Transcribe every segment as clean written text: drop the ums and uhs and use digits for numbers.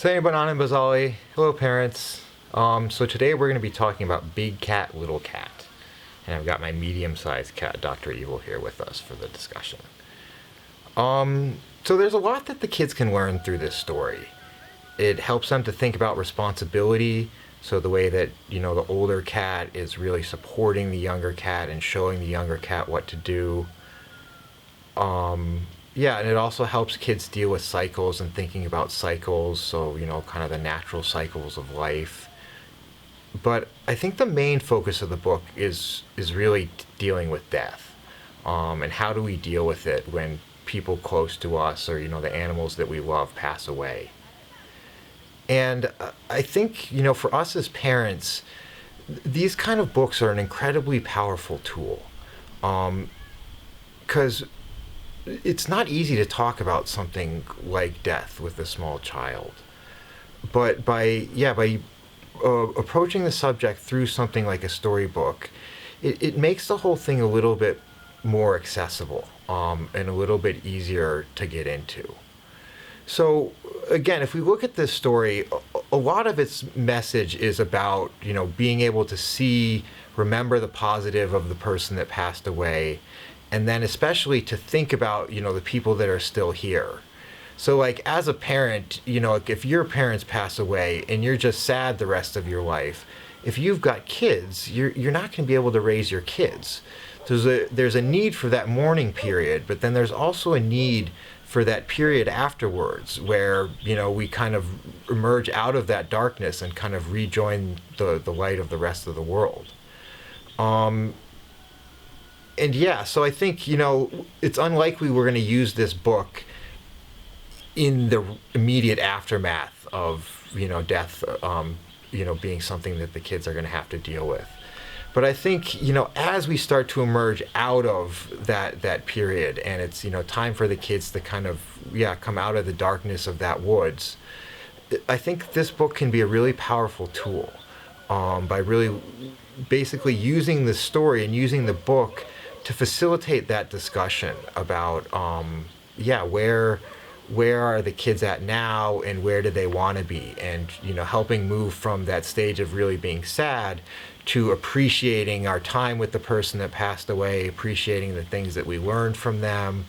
Sayyid Banan Bazali. Hello, parents. So today we're going to be talking about Big Cat, Little Cat. And I've got my medium-sized cat, Dr. Evil, here with us for the discussion. So there's a lot that the kids can learn through this story. It helps them to think about responsibility. So the way that, the older cat is really supporting the younger cat and showing the younger cat what to do. Yeah, and it also helps kids deal with cycles and thinking about cycles, so, kind of the natural cycles of life. But I think the main focus of the book is really dealing with death. And how do we deal with it when people close to us or, the animals that we love pass away. And I think, for us as parents, these kind of books are an incredibly powerful tool. Because it's not easy to talk about something like death with a small child. But by approaching the subject through something like a storybook, it makes the whole thing a little bit more accessible and a little bit easier to get into. So again, if we look at this story, a lot of its message is about, being able to remember the positive of the person that passed away, and then especially to think about, the people that are still here. So like as a parent, if your parents pass away and you're just sad the rest of your life, if you've got kids, you're not going to be able to raise your kids. There's a need for that mourning period, but then there's also a need for that period afterwards where, we kind of emerge out of that darkness and kind of rejoin the light of the rest of the world. So I think, it's unlikely we're going to use this book in the immediate aftermath of, death, being something that the kids are going to have to deal with. But I think, as we start to emerge out of that period, and it's, time for the kids to kind of, come out of the darkness of that woods, I think this book can be a really powerful tool by really basically using the story and using the book to facilitate that discussion about, where are the kids at now and where do they want to be, and helping move from that stage of really being sad to appreciating our time with the person that passed away, appreciating the things that we learned from them,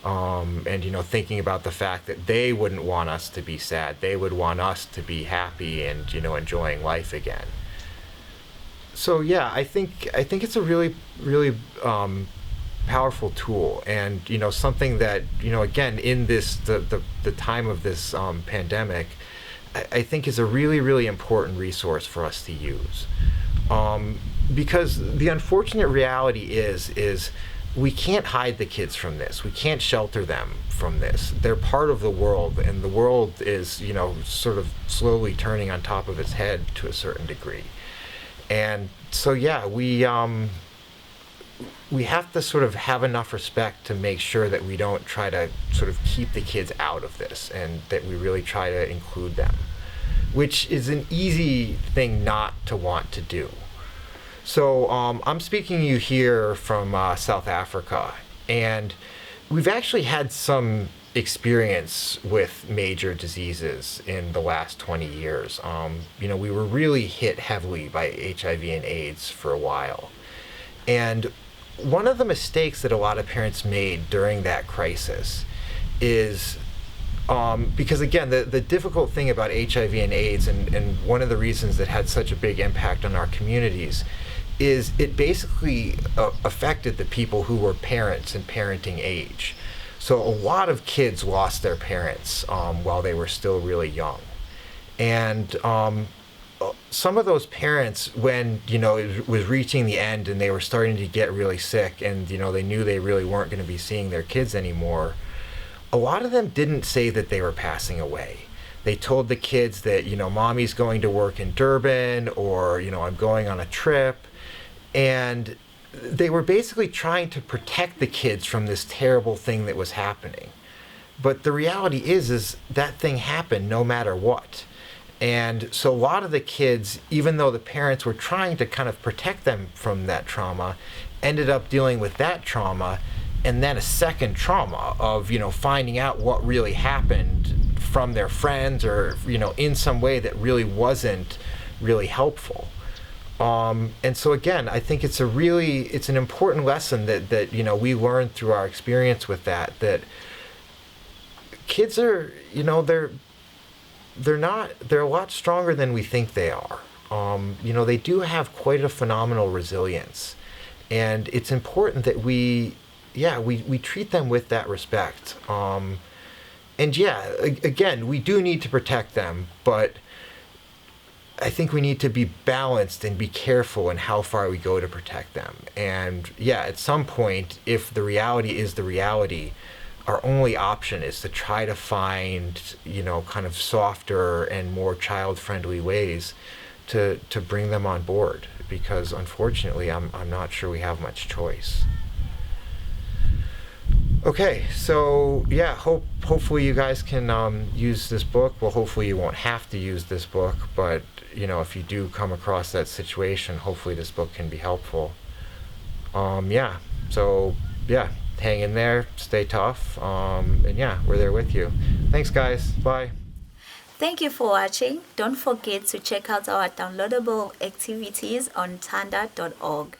and thinking about the fact that they wouldn't want us to be sad. They would want us to be happy and enjoying life again. So I think it's a really powerful tool, and something that again in this the time of this pandemic, I think is a really important resource for us to use, because the unfortunate reality is we can't hide the kids from this. We can't shelter them from this. They're part of the world, and the world is sort of slowly turning on top of its head to a certain degree. And so we have to sort of have enough respect to make sure that we don't try to sort of keep the kids out of this, and that we really try to include them, which is an easy thing not to want to do. So I'm speaking to you here from South Africa, and we've actually had some experience with major diseases in the last 20 years. We were really hit heavily by HIV and AIDS for a while. And one of the mistakes that a lot of parents made during that crisis is, because again, the difficult thing about HIV and AIDS, and one of the reasons that had such a big impact on our communities, is it basically affected the people who were parents and parenting age. So a lot of kids lost their parents while they were still really young. And some of those parents, when it was reaching the end and they were starting to get really sick, and they knew they really weren't going to be seeing their kids anymore, a lot of them didn't say that they were passing away. They told the kids that mommy's going to work in Durban, or I'm going on a trip, and they were basically trying to protect the kids from this terrible thing that was happening. But the reality is that thing happened no matter what. And so a lot of the kids, even though the parents were trying to kind of protect them from that trauma, ended up dealing with that trauma, and then a second trauma of, finding out what really happened from their friends or, in some way that really wasn't really helpful. And so again, I think it's an important lesson that we learned through our experience with that kids are, they're a lot stronger than we think they are. They do have quite a phenomenal resilience, and it's important that we treat them with that respect. Again, we do need to protect them, but I think we need to be balanced and be careful in how far we go to protect them. And at some point, if the reality is the reality, our only option is to try to find, kind of softer and more child-friendly ways to bring them on board, because unfortunately, I'm not sure we have much choice. Okay, so hopefully you guys can use this book. Well, hopefully you won't have to use this book, but if you do come across that situation, hopefully this book can be helpful. Hang in there, stay tough, we're there with you. Thanks, guys. Bye. Thank you for watching. Don't forget to check out our downloadable activities on thanda.org.